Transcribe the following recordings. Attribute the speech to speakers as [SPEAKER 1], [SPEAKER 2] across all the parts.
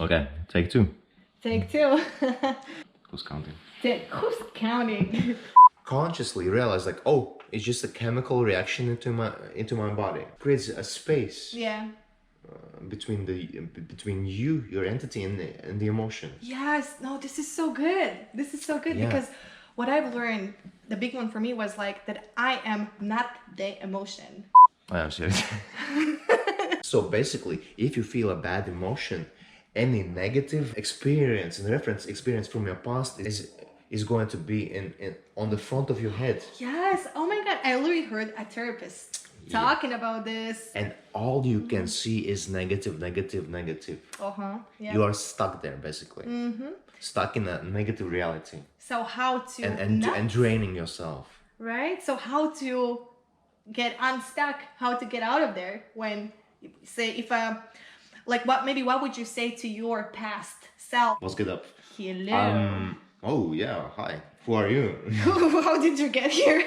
[SPEAKER 1] Okay, take two.
[SPEAKER 2] Take two.
[SPEAKER 1] Who's counting?
[SPEAKER 2] Who's counting?
[SPEAKER 3] Consciously realize like, oh, it's just a chemical reaction into my body. Creates a space
[SPEAKER 2] Yeah.
[SPEAKER 3] between you, your entity, and the emotion.
[SPEAKER 2] Yes. No, this is so good. This is so good
[SPEAKER 3] Yeah.
[SPEAKER 2] because what I've learned, the big one for me was like that I am not the emotion.
[SPEAKER 1] I am serious.
[SPEAKER 3] So basically, if you feel a bad emotion, any negative experience and reference experience from your past is going to be in on the front of your head.
[SPEAKER 2] Yes. Oh my God. I literally heard a therapist talking about this.
[SPEAKER 3] And all you can see is negative, negative, negative.
[SPEAKER 2] Uh-huh. Yeah.
[SPEAKER 3] You are stuck there, basically. Stuck in a negative reality.
[SPEAKER 2] So how to
[SPEAKER 3] And draining yourself.
[SPEAKER 2] right? So how to get unstuck, how to get out of there when, say, if what would you say to your past self?
[SPEAKER 3] Let's get up.
[SPEAKER 2] Hello.
[SPEAKER 3] Oh yeah, hi. Who are you?
[SPEAKER 2] How did you get here?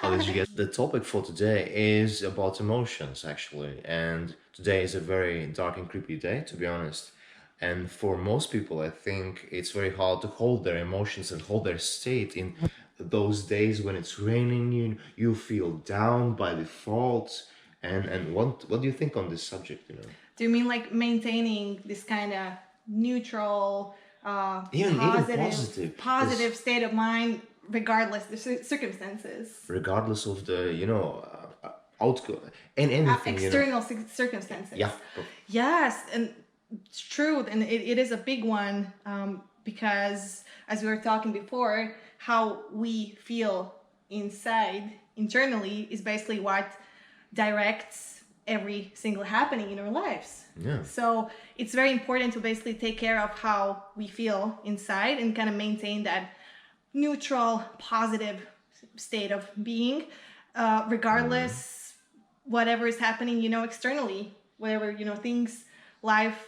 [SPEAKER 3] How did you get? The topic for today is about emotions, actually. And today is a very dark and creepy day, to be honest. And for most people, I think it's very hard to hold their emotions and hold their state in those days when it's raining. You feel down by default. And what do you think on this subject?
[SPEAKER 2] Do you mean like maintaining this kind of neutral,
[SPEAKER 3] Even
[SPEAKER 2] positive
[SPEAKER 3] positive.
[SPEAKER 2] state of mind, regardless the circumstances,
[SPEAKER 3] Regardless of the outcome and anything.
[SPEAKER 2] external circumstances?
[SPEAKER 3] Yeah.
[SPEAKER 2] Yes, and it's true, and it is a big one because, as we were talking before, how we feel inside, internally, is basically what directs every single happening in our lives.
[SPEAKER 3] Yeah.
[SPEAKER 2] So it's very important to basically take care of how we feel inside and kind of maintain that neutral, positive state of being, regardless whatever is happening, externally, whatever, things, life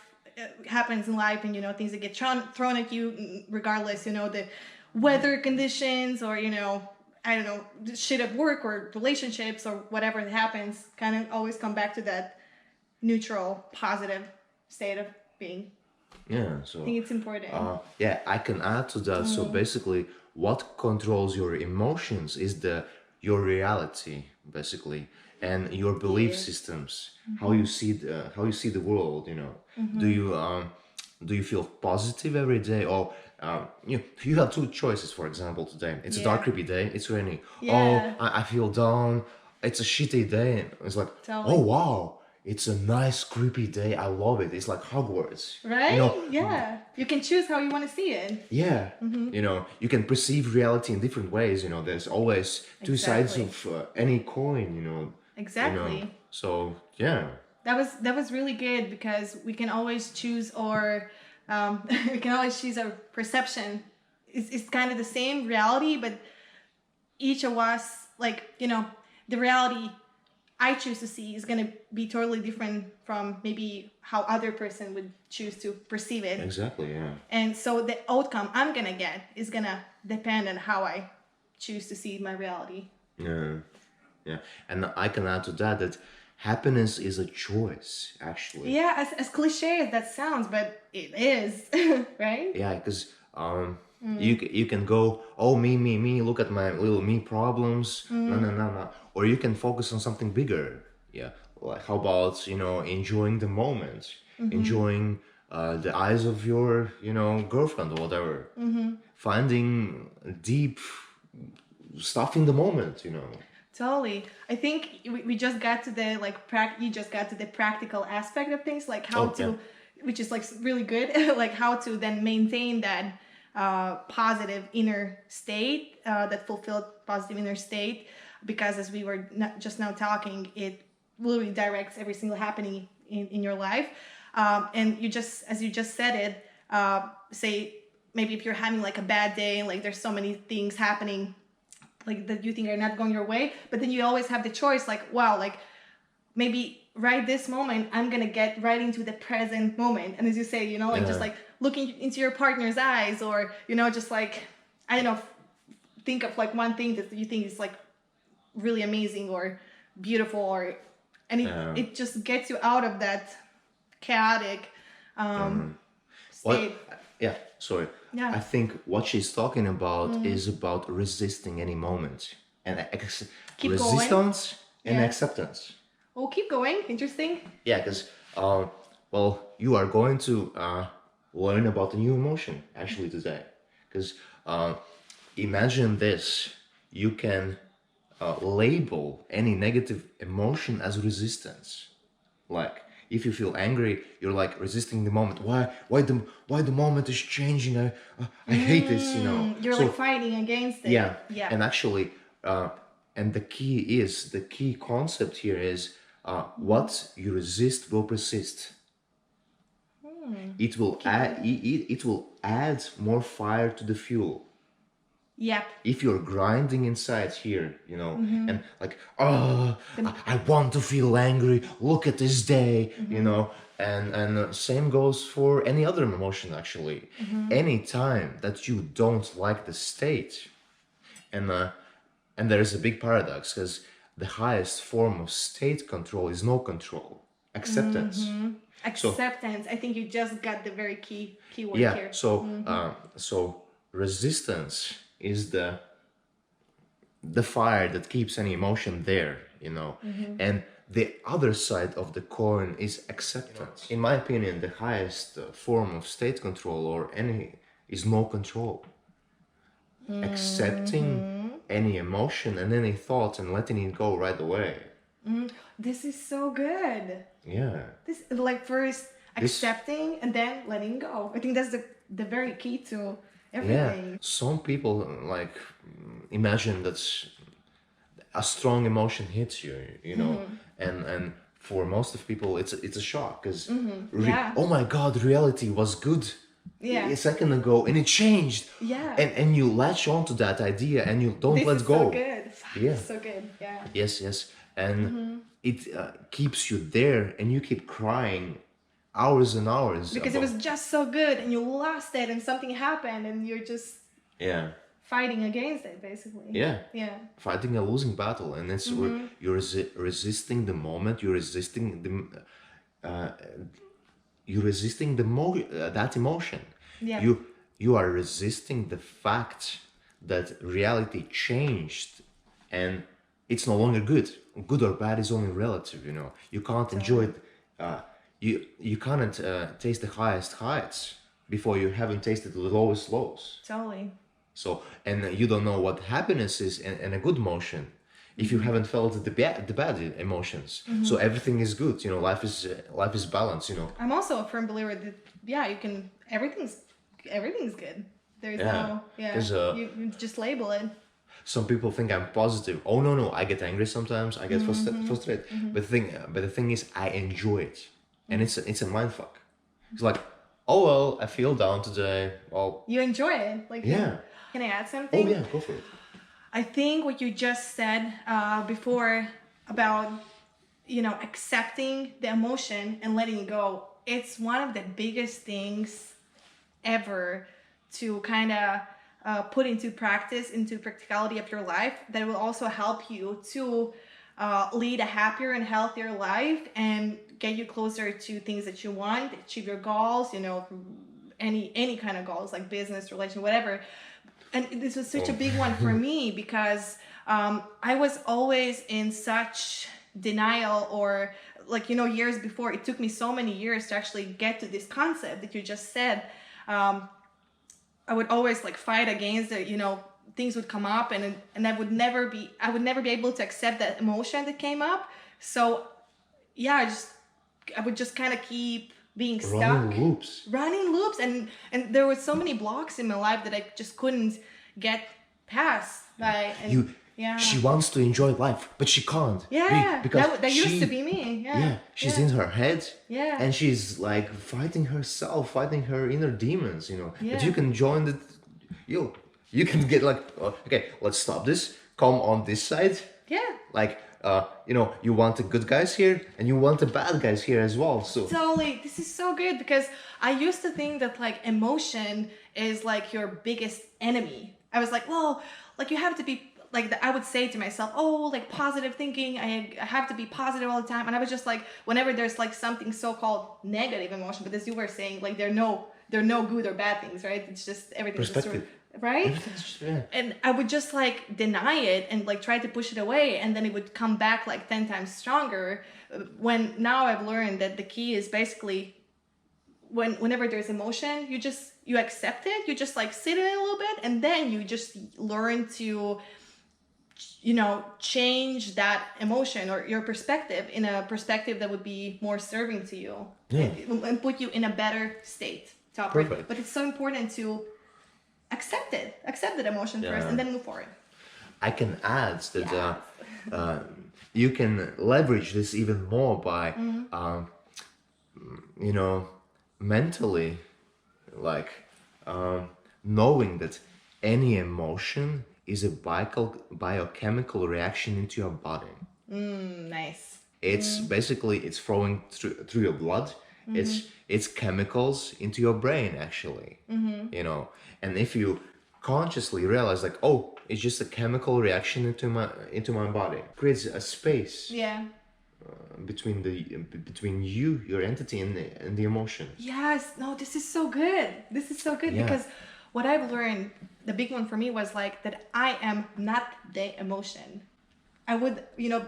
[SPEAKER 2] happens in life, and, things that get thrown at you, regardless, the weather conditions or, I don't know, shit at work or relationships or whatever that happens, kind of always come back to that neutral, positive state of being.
[SPEAKER 3] Yeah. So
[SPEAKER 2] I think it's important.
[SPEAKER 3] yeah, I can add to that. So basically, what controls your emotions is your reality, basically, and your belief systems. How you see the world. Do you feel positive every day, or you have two choices? For example, today it's a dark, creepy day. It's raining.
[SPEAKER 2] Yeah.
[SPEAKER 3] Oh, I feel down. It's a shitty day. It's like,
[SPEAKER 2] Totally.
[SPEAKER 3] oh wow, it's a nice creepy day. I love it. It's like Hogwarts.
[SPEAKER 2] Right? Yeah. You can choose how you want to see it.
[SPEAKER 3] Yeah, you can perceive reality in different ways. There's always two sides of any coin.
[SPEAKER 2] Exactly.
[SPEAKER 3] So yeah,
[SPEAKER 2] That was really good because we can always choose our we can always choose our perception. It's kind of the same reality, but each of us, the reality I choose to see is going to be totally different from maybe how other person would choose to perceive it.
[SPEAKER 3] exactly. Yeah,
[SPEAKER 2] And so the outcome I'm going to get is going to depend on how I choose to see my reality.
[SPEAKER 3] yeah, yeah. And I can add to that happiness is a choice, actually.
[SPEAKER 2] Yeah, as cliche as that sounds, but it is, right?
[SPEAKER 3] Yeah, because you can go, oh, me, look at my little me problems. No. Or you can focus on something bigger. Yeah, like how about enjoying the moment, enjoying the eyes of your girlfriend or whatever, finding deep stuff in the moment.
[SPEAKER 2] Totally. I think we just got to the you just got to the practical aspect of things, like how to, which is really good, like how to then maintain that positive inner state, that fulfilled positive inner state, because as we were just now talking, it literally directs every single happening in your life. And as you just said it, say maybe if you're having a bad day and there's so many things happening that you think are not going your way, but then you always have the choice, maybe right this moment I'm gonna get right into the present moment, and as you say, just looking into your partner's eyes, or just I don't know, think of one thing that you think is really amazing or beautiful, or and it just gets you out of that chaotic
[SPEAKER 3] What?
[SPEAKER 2] state.
[SPEAKER 3] Yeah, sorry.
[SPEAKER 2] Yeah.
[SPEAKER 3] I think what she's talking about is about resisting any moment and
[SPEAKER 2] Keep
[SPEAKER 3] resistance and
[SPEAKER 2] Yeah.
[SPEAKER 3] acceptance.
[SPEAKER 2] Oh, keep going. Interesting.
[SPEAKER 3] Yeah, because well, you are going to learn about a new emotion actually today. Because imagine this: you can label any negative emotion as resistance. Like if you feel angry, you're like resisting the moment. Why the moment is changing? I hate this, you know.
[SPEAKER 2] You're
[SPEAKER 3] So
[SPEAKER 2] like fighting against it.
[SPEAKER 3] yeah,
[SPEAKER 2] Yeah.
[SPEAKER 3] and actually, and the key concept here is what you resist will persist. It will it will add more fire to the fuel.
[SPEAKER 2] Yep.
[SPEAKER 3] If you're grinding inside here, you know, and like, oh, I want to feel angry. Look at this day, you know, and same goes for any other emotion actually. Any time that you don't like the state, and there is a big paradox because the highest form of state control is no control, acceptance.
[SPEAKER 2] Acceptance. I think you just got the very key word
[SPEAKER 3] Yeah.
[SPEAKER 2] here.
[SPEAKER 3] So resistance is the fire that keeps any emotion there, you know, and the other side of the coin is acceptance. In my opinion, the highest form of state control or any is no control. Accepting any emotion and any thought and letting it go right away.
[SPEAKER 2] This is so good.
[SPEAKER 3] Yeah.
[SPEAKER 2] This like first accepting and then letting go. I think that's the very key to everything.
[SPEAKER 3] Yeah. Some people like imagine that a strong emotion hits you, you know, and for most of people it's a shock because
[SPEAKER 2] Yeah.
[SPEAKER 3] oh my God, reality was good
[SPEAKER 2] Yeah.
[SPEAKER 3] a second ago and it changed.
[SPEAKER 2] Yeah.
[SPEAKER 3] And you latch on to that idea and you don't
[SPEAKER 2] This
[SPEAKER 3] let
[SPEAKER 2] is
[SPEAKER 3] go.
[SPEAKER 2] so good.
[SPEAKER 3] Yeah.
[SPEAKER 2] So good. Yeah.
[SPEAKER 3] Yes, and it keeps you there, and you keep crying hours and hours
[SPEAKER 2] Because it
[SPEAKER 3] about-
[SPEAKER 2] was just so good and you lost it and something happened and you're just
[SPEAKER 3] yeah,
[SPEAKER 2] fighting against it basically.
[SPEAKER 3] yeah,
[SPEAKER 2] Yeah.
[SPEAKER 3] fighting a losing battle, and it's you're resisting the moment, you're resisting that emotion.
[SPEAKER 2] Yeah.
[SPEAKER 3] You are resisting the fact that reality changed and it's no longer good. Good or bad is only relative, you know. You can't enjoy it. You can't taste the highest heights before you haven't tasted the lowest lows.
[SPEAKER 2] Totally.
[SPEAKER 3] So, and you don't know what happiness is and a good emotion if you haven't felt the bad emotions. So everything is good, you know. Life is balanced, you know.
[SPEAKER 2] I'm also a firm believer that you can everything's good. There's no
[SPEAKER 3] 'Cause,
[SPEAKER 2] you just label it.
[SPEAKER 3] Some people think I'm positive. Oh no, I get angry sometimes. I get frustrated. But the thing is, I enjoy it, and it's a mindfuck. It's like, oh well, I feel down today. Well,
[SPEAKER 2] You enjoy it. Like
[SPEAKER 3] yeah.
[SPEAKER 2] Can I add something?
[SPEAKER 3] Oh yeah, go for it.
[SPEAKER 2] I think what you just said before about accepting the emotion and letting it go, it's one of the biggest things ever to kind of put into practice, into practicality of your life, that will also help you to lead a happier and healthier life and get you closer to things that you want, achieve your goals, any kind of goals like business, relation, whatever. And this was such a big one for me because I was always in such denial, or years before, it took me so many years to actually get to this concept that you just said. I would always fight against it, things would come up and I would never be able to accept that emotion that came up. So yeah, I would just kind of keep being stuck. Running loops. And there were so many blocks in my life that I just couldn't get past.
[SPEAKER 3] She wants to enjoy life, but she can't.
[SPEAKER 2] Yeah,
[SPEAKER 3] because
[SPEAKER 2] that used to be me. Yeah,
[SPEAKER 3] she's in her head.
[SPEAKER 2] Yeah.
[SPEAKER 3] And she's fighting herself, fighting her inner demons, you know.
[SPEAKER 2] Yeah.
[SPEAKER 3] But you can join you can get okay, let's stop this. Come on this side.
[SPEAKER 2] Yeah.
[SPEAKER 3] You want the good guys here and you want the bad guys here as well. So
[SPEAKER 2] totally, this is so good because I used to think that emotion is your biggest enemy. I was like, well, you have to be I would say to myself, oh, positive thinking, I have to be positive all the time. And I was just whenever there's something so-called negative emotion, but as you were saying, there are no there are no good or bad things, right? It's just everything's just
[SPEAKER 3] Perspective.
[SPEAKER 2] right?
[SPEAKER 3] Everything's just, yeah.
[SPEAKER 2] And I would just like deny it and like try to push it away, and then it would come back like 10 times stronger. When now I've learned that the key is basically whenever there's emotion, you accept it, you just like sit in it a little bit, and then you just learn to, you know, change that emotion or your perspective in a perspective that would be more serving to you.
[SPEAKER 3] Yeah.
[SPEAKER 2] And put you in a better state to operate.
[SPEAKER 3] Perfect.
[SPEAKER 2] But it's so important to accept that emotion
[SPEAKER 3] Yeah.
[SPEAKER 2] first, and then move forward.
[SPEAKER 3] I can add that
[SPEAKER 2] Yes.
[SPEAKER 3] you can leverage this even more by, you know, mentally, like knowing that any emotion is a biochemical reaction into your body.
[SPEAKER 2] Nice.
[SPEAKER 3] It's basically it's flowing through your blood. It's chemicals into your brain actually. You know, and if you consciously realize like, oh, it's just a chemical reaction into my body, it creates a space
[SPEAKER 2] Yeah.
[SPEAKER 3] between you, your entity, and the emotion.
[SPEAKER 2] Yes. No, this is so good. This is so good
[SPEAKER 3] Yeah.
[SPEAKER 2] because what I've learned, the big one for me was like that I am not the emotion. I would, you know,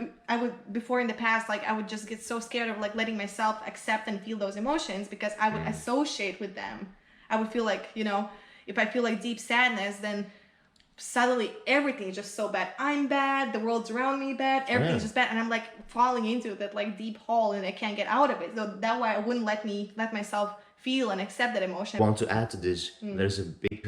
[SPEAKER 2] before in the past, like I would just get so scared of like letting myself accept and feel those emotions because I would associate with them. I would feel like, you know, if I feel like deep sadness, then suddenly everything is just so bad. I'm bad, the world's around me bad, everything's just bad, and I'm like falling into that like deep hole and I can't get out of it. So that way I wouldn't let myself feel and accept that emotion.
[SPEAKER 3] I want to add to this. There's a big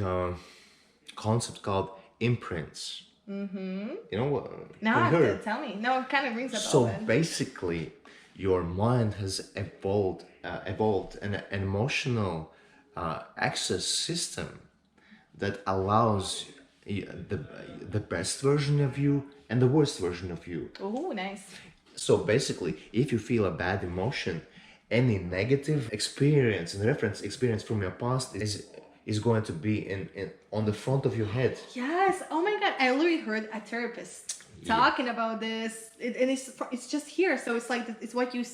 [SPEAKER 3] concept called imprints. You know what?
[SPEAKER 2] Now
[SPEAKER 3] you
[SPEAKER 2] I have
[SPEAKER 3] heard?
[SPEAKER 2] to tell me. No, it kind of rings a bell.
[SPEAKER 3] So
[SPEAKER 2] then.
[SPEAKER 3] basically, your mind has evolved an emotional access system that allows the best version of you and the worst version of you.
[SPEAKER 2] Oh, nice.
[SPEAKER 3] So basically, if you feel a bad emotion, any negative experience and reference experience from your past is going to be in on the front of your head.
[SPEAKER 2] Yes. Oh my God. I literally heard a therapist talking about this, and it's just here. So it's like it's what you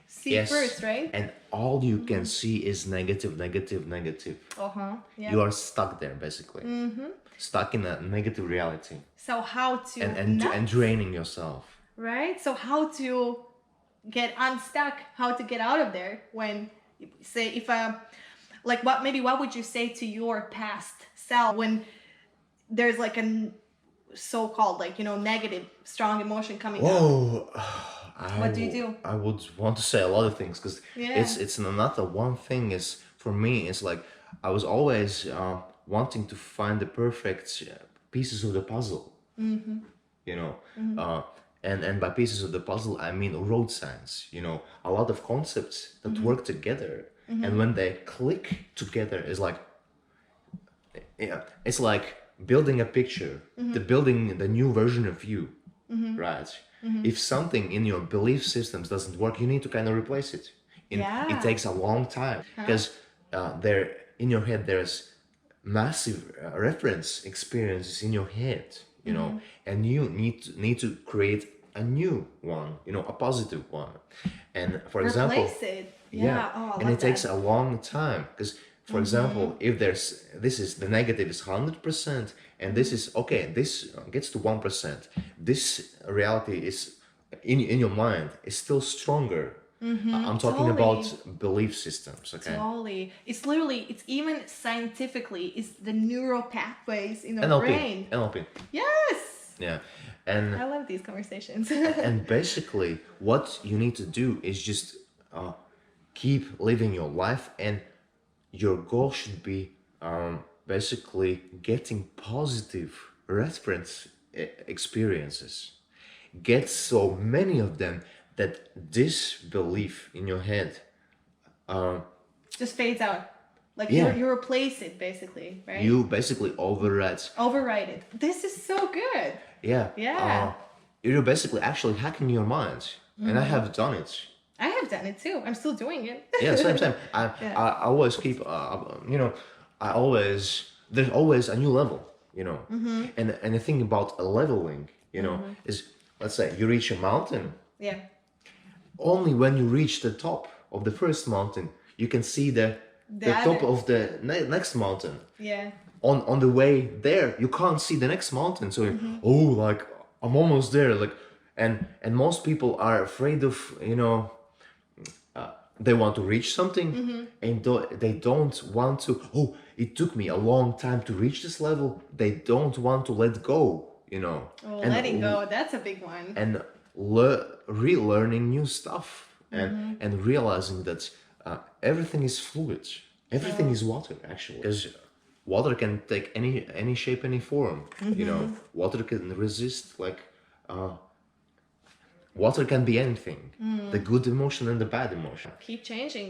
[SPEAKER 2] see first, right?
[SPEAKER 3] And all you can see is negative.
[SPEAKER 2] Yeah.
[SPEAKER 3] You are stuck there basically. Stuck in a negative reality.
[SPEAKER 2] So how to
[SPEAKER 3] And draining yourself.
[SPEAKER 2] right? So how to get unstuck? How to get out of there? When say if like what would you say to your past self when there's like a so-called like, you know, negative strong emotion coming out?
[SPEAKER 3] Whoa.
[SPEAKER 2] What do you do?
[SPEAKER 3] I would want to say a lot of things because
[SPEAKER 2] Yeah.
[SPEAKER 3] it's another one thing is for me it's like I was always wanting to find the perfect pieces of the puzzle. You know, and by pieces of the puzzle I mean road signs. You know, a lot of concepts that work together, and when they click together, it's like building a picture, building the new version of you, right? If something in your belief systems doesn't work, you need to kind of replace it. It takes a long time because there in your head there's massive reference experiences in your head, you know, and you need to create a new one, you know, a positive one. And for example,
[SPEAKER 2] Replace it. Yeah. Oh, I
[SPEAKER 3] and
[SPEAKER 2] love
[SPEAKER 3] it takes
[SPEAKER 2] that.
[SPEAKER 3] a long time because for example, if this is the negative is 100% and this is okay, this gets to 1%, this reality is in your mind is still stronger. I'm talking
[SPEAKER 2] totally.
[SPEAKER 3] about belief systems, okay?
[SPEAKER 2] Totally. It's literally, it's even scientifically, it's the neural pathways in the brain.
[SPEAKER 3] NLP.
[SPEAKER 2] Yes.
[SPEAKER 3] Yeah. And
[SPEAKER 2] I love these conversations.
[SPEAKER 3] and basically what you need to do is just keep living your life, and your goal should be basically getting positive reference experiences. Get so many of them that this belief in your head
[SPEAKER 2] Just fades out. Like
[SPEAKER 3] Yeah.
[SPEAKER 2] you replace it basically, right?
[SPEAKER 3] you basically
[SPEAKER 2] override it. This is so good. Yeah.
[SPEAKER 3] You're basically actually hacking your mind, and I have done it.
[SPEAKER 2] I have done it too. I'm still doing it.
[SPEAKER 3] Yeah, same. I always keep, you know, there's always a new level, you know. And the thing about leveling, you know, is let's say you reach a mountain.
[SPEAKER 2] Yeah.
[SPEAKER 3] Only when you reach the top of the first mountain, you can see the the top of the next mountain.
[SPEAKER 2] Yeah.
[SPEAKER 3] On the way there, you can't see the next mountain. So, like I'm almost there. Like, and most people are afraid of, they want to reach something, and they don't want to. Oh, it took me a long time to reach this level. They don't want to let go.
[SPEAKER 2] Oh,
[SPEAKER 3] and
[SPEAKER 2] letting go, that's a big one.
[SPEAKER 3] and relearning new stuff, and realizing that everything is fluid. Everything is water, actually, because water can take any shape, any form. Water can resist, like water can be anything, the good emotion and the bad emotion.
[SPEAKER 2] Keep changing.